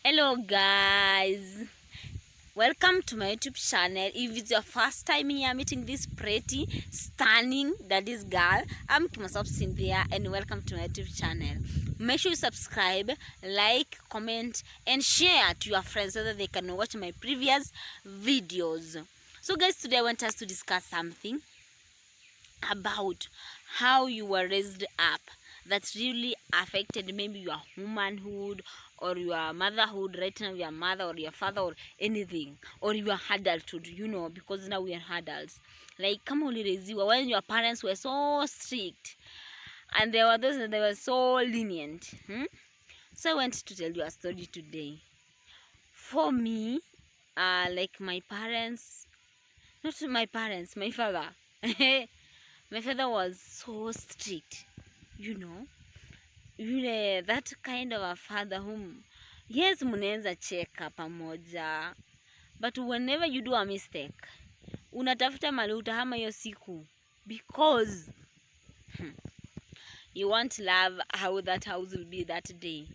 Hello guys, welcome to my YouTube channel. If it's your first time here meeting this pretty stunning daddy's girl, I'm Kimasop Cynthia and welcome to my YouTube channel. Make sure you subscribe, like, comment and share to your friends so that they can watch my previous videos. So guys, today I want us to discuss something about how you were raised up that really affected maybe your womanhood or your motherhood, right now your mother or your father or anything, or your adulthood, because now we are adults. Like kama ulireziwa when your parents were so strict and there were those that they were so lenient. So I want to tell you a story today. For me, like my parents, not my parents, my father. My father was so strict, that kind of a father whom, yes, mnaweza cheka pamoja, but whenever you do a mistake, unatafuta mali utahama hiyo siku because you want love how that house will be that day,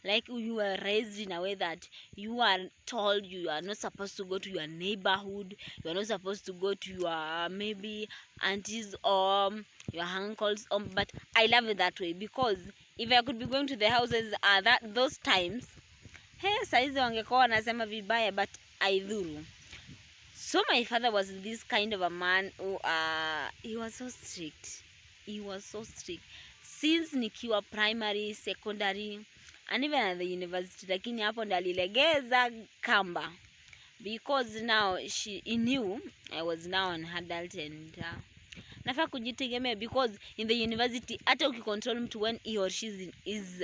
like you were raised in a way that you are told you are not supposed to go to your neighborhood, you are not supposed to go to your maybe aunties or your uncles, but I love it that way because if I could be going to the houses those times, hey, saizi wangekuwa wanasema vibaya, but aidhuru. So my father was this kind of a man who he was so strict. He was so strict since nikiwa primary, secondary and even at the university, lakini hapo ndo alilegeza kamba because now he knew I was now an adult and nafaa kujitegemea because in the university hata ukicontrol mtu when he or she is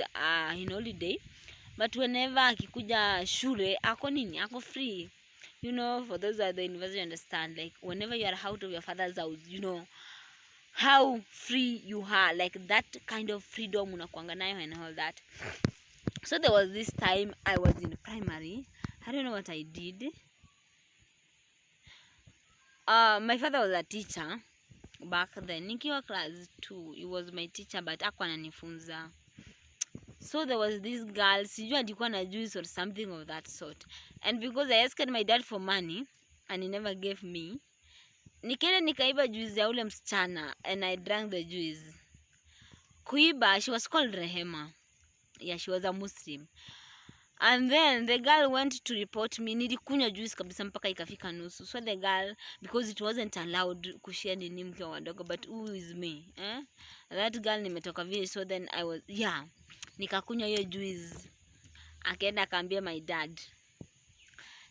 in holiday, but whenever akikuja shule ako free. For those at the university understand, like whenever you are out of your father's house, how free you are, like that kind of freedom unakuanga nayo and all that. So there was this time I was in primary. I don't know what I did. My father was a teacher back then. Nikiwa class 2, he was my teacher but hakuwa ananifunza. So there was this girl, sijui alikuwa na juice or something of that sort. And because I asked my dad for money and he never gave me, nikaenda nikaiba juice ya ule msichana and I drank the juice. Kuiba, she was called Rehema. Yeah, she was a Muslim. And then the girl went to report me. Nilikunywa juice kabisa mpaka ikafika nusu. So the girl, because it wasn't allowed kushare nini mkiwa wadogo, but who is me? That girl nimetoka vile, so then I was, nikakunywa hiyo juice. Akaenda akaambia my dad.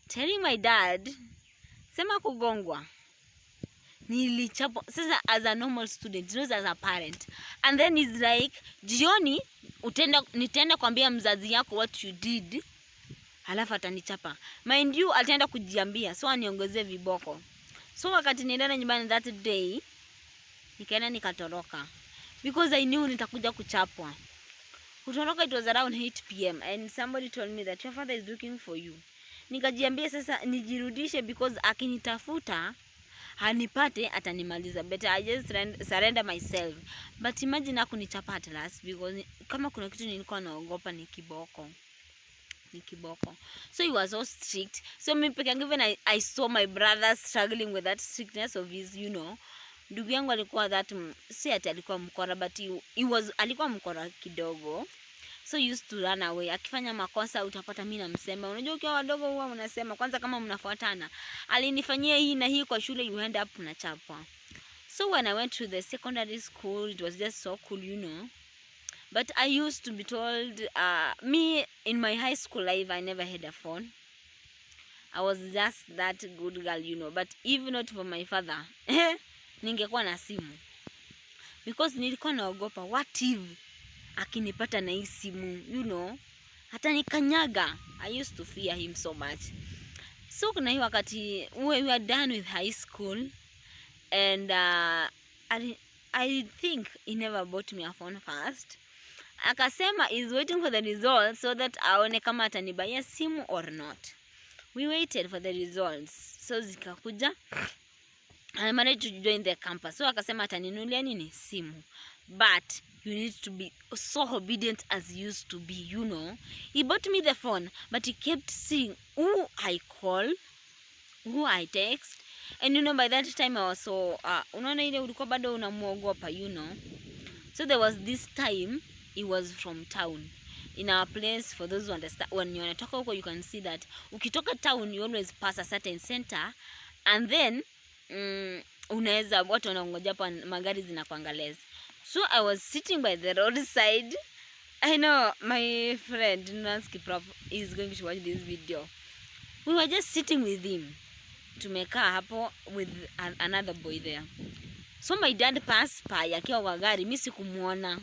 Telling my dad, sema kugongwa. Nilichapwa sasa as a normal student, not as a parent. And then he's like, jioni nitaenda kuambia mzazi yako what you did, halafu atanichapa. Mind you, ataenda kujiambia, so aniongezee viboko. So wakati nilienda nyumbani that day, nikaenda nikatoroka because I knew nitakuja kuchapwa. Kutoroka, it was around 8 p.m. and somebody told me that your father is looking for you. Nikajiambia sasa nijirudishe because akinitafuta hanipate atanimaliza. Better I just surrender myself. But imagine hakunichapa at last because kama kuna kitu nilikuwa naogopa ni kiboko. So he was so strict. So me peke yangu, even I saw my brother struggling with that strictness of his, Ndugu yangu alikuwa that, si ati alikuwa mkora, but alikuwa mkora kidogo. So used to run away. Akifanya makosa utapata mimi namsema. Unajua ukiwa wadogo huwa unasema kwanza kama mnafuatana. Alinifanyia hii na hii kwa shule, you end up unachapwa. So when I went to the secondary school, it was just so cool, But I used to be told, me in my high school life, I never had a phone. I was just that good girl, But even not for my father, ningekuwa na simu. Because nilikuwa naogopa, what if akinipata na hii simu, hata nikanyaga. I used to fear him so much. So kuna hii wakati we were done with high school and I think he never bought me a phone first. Akasema is waiting for the results so that aone kama atanibaya simu or not. We waited for the results. So zikakuja, I managed to join the campus. So akasema ataninulia nini? Simu. But you need to be so obedient as you used to be, you know. He bought me the phone, but he kept seeing who I call, who I text. And you know, by that time I was so unaona ile ulikuwa bado unamuogopa, you know. So there was this time he was from town. In our place, for those who understand, when you wanatoka huko, you can see that ukitoka town you always pass a certain center, and then unaweza watu wanaongoja hapa magari zinakuangalia. So I was sitting by the roadside. I know my friend Nancy Prof is going to watch this video. We were just sitting with him. Tumekaa hapo with another boy there. So my dad passed by akiwa kwa gari, mimi sikumuona.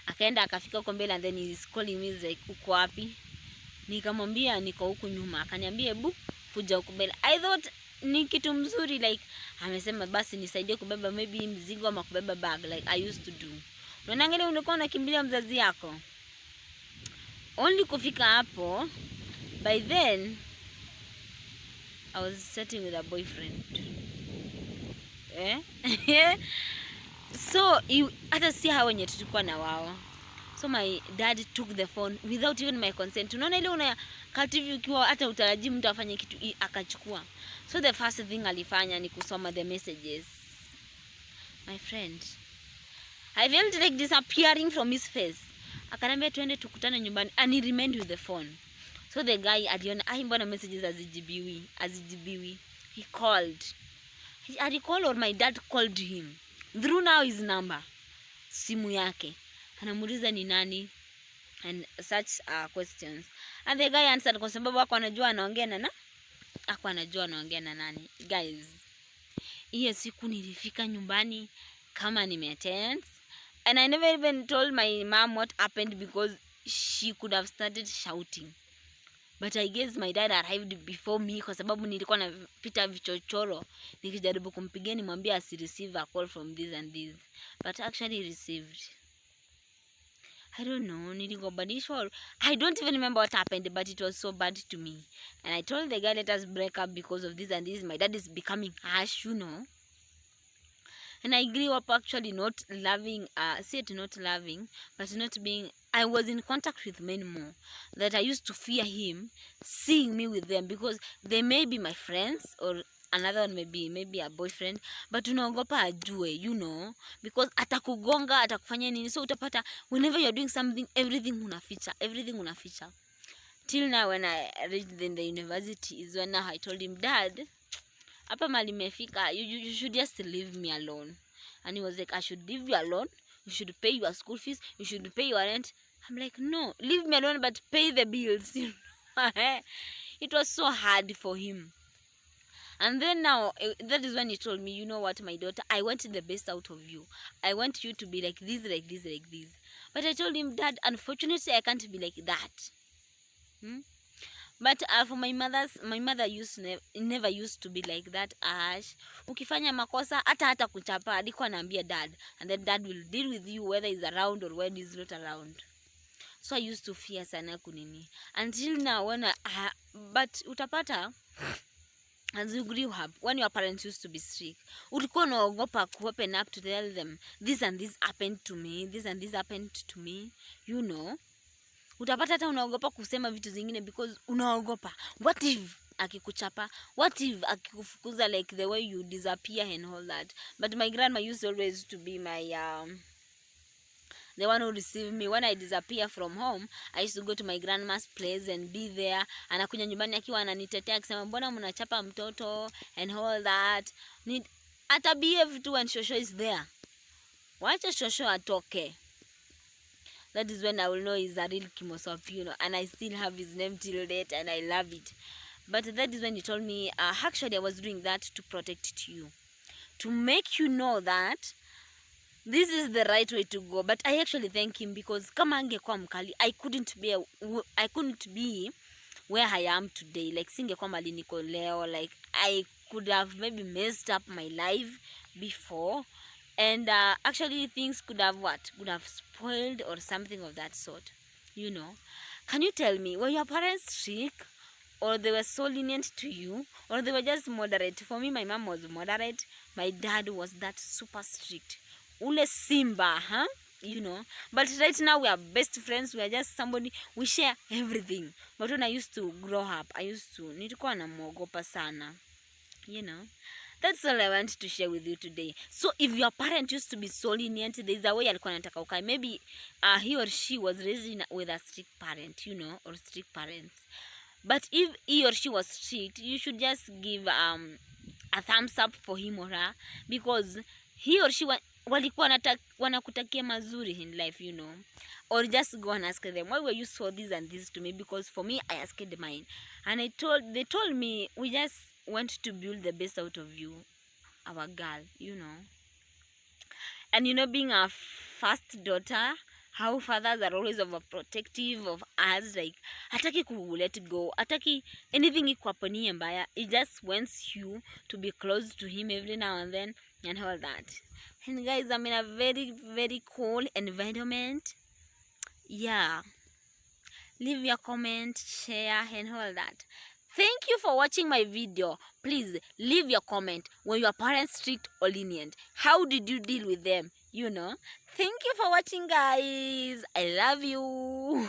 Akaenda akafika huko mbele, and then he's calling me like, uko wapi? Nikamwambia niko huku nyuma. Akaniambia hebu kuja huko mbele. I thought ni kitu mzuri, like amesema basi nisaidie kubeba maybe mzigo ama kubeba bag like I used to do. Unaangalia unakuwa unakimbilia mzazi yako. Only kufika hapo, by then I was sitting with a boyfriend. So hata si hao wenye tulikuwa na wao. So my dad took the phone without even my consent. Unaona ile unakati hivi ukiwa hata utaraji mtu afanye kitu akachukua. So the first thing alifanya ni kusoma the messages. My friend, I felt like disappearing from his face. Akanambia twende tukutane nyumbani, and he remained with the phone. So the guy aliona mbona messages azijibiwi. He called. He called, or my dad called him through now his number, simu yake. Anamuuliza ni nani and such questions, and the guy answered kwa sababu hakuwa anajua anaongea na nani. Guys, hiyo siku nilifika nyumbani kama nimetense, and I never even told my mom what happened because she could have started shouting, but I guess my dad arrived before me kwa sababu nilikuwa napita vichochoro nikijaribu kumpigia nimwambie asireceive a call from this and this, but actually received. I don't know, niligobanishwa. I don't even remember what happened, but it was so bad to me. And I told the guy, let us break up because of this and this. My dad is becoming harsh, you know. And I grew up actually not loving, but not being, I was in contact with men more. That I used to fear him seeing me with them because they may be my friends, or another one maybe a boyfriend, but unaogopa ajue, you know, because atakugonga, atakufanya nini. So utapata whenever you're doing something, everything unaficha. Till now when I reached in the university is when now I told him, Dad, hapa mali mefika, you should just leave me alone. And he was like, I should leave you alone, you should pay your school fees, you should pay your rent. I'm like, no, leave me alone but pay the bills. It was so hard for him. And then now, that is when he told me, you know what, my daughter, I want the best out of you. I want you to be like this. But I told him, Dad, unfortunately, I can't be like that. But for my mother never used to be like that. Ash, ukifanya makosa, hata kuchapa, alikuwa anaambia dad. And then dad will deal with you whether he's around or when he's not around. So I used to fear sana kunini. Until now, but utapata, as you grew up, when your parents used to be strict, ulikuwa unaogopa ku open up to tell them this and this happened to me, this and this happened to me, you know. Utapata hata unaogopa kusema vitu zingine because unaogopa, what if akikuchapa, what if akikufukuza, like the way you disappear and all that. But my grandma used always to be my the one who received me when I disappear from home. I used to go to my grandma's place and be there. Anakuja nyumbani akiwa ananitetea akisema mbona mnachapa mtoto and all that. Ata behave tu when Shosho is there. Wacha Shosho atoke. That is when I will know he's a real Kimosop, you know, and I still have his name till date and I love it. But that is when he told me, actually I was doing that to protect you, to make you know that this is the right way to go. But I actually thank him because kama angekuwa mkali, I couldn't be where I am today. Like singekuwa mali niko leo, like I could have maybe messed up my life before, and actually things could have spoiled or something of that sort, you know. Can you tell me, were your parents strict, or they were so lenient to you, or they were just moderate? For me, my mom was moderate, my dad was that super strict. Ule Simba, you know. But right now we are best friends, we are just somebody, we share everything. But when I used to grow up, nilikuwa namuogopa sana, you know. That's all I want to share with you today. So if your parent used to be so lenient, there's a way alikuwa anataka ukae. Maybe he or she was raised with a strict parent, you know, or strict parents. But if he or she was strict, you should just give a thumbs up for him or her, because he or she walikuwa wanakutakia mazuri in life, you know. Or just go and ask them, why were you so this and this to me? Because for me, I asked mine, and they told me, we just want to build the best out of you, our girl, you know. And you know, being a first daughter, how fathers are always overprotective of us, like hataki ku let go, hataki anything ikuapanie mbaya. It just wants you to be close to him every now and then and all that. And guys, I'm in a very, very cool environment. Yeah, leave your comment, share and all that. Thank you for watching my video. Please leave your comment. Were your parents strict or lenient? How did you deal with them? You know. Thank you for watching, guys. I love you.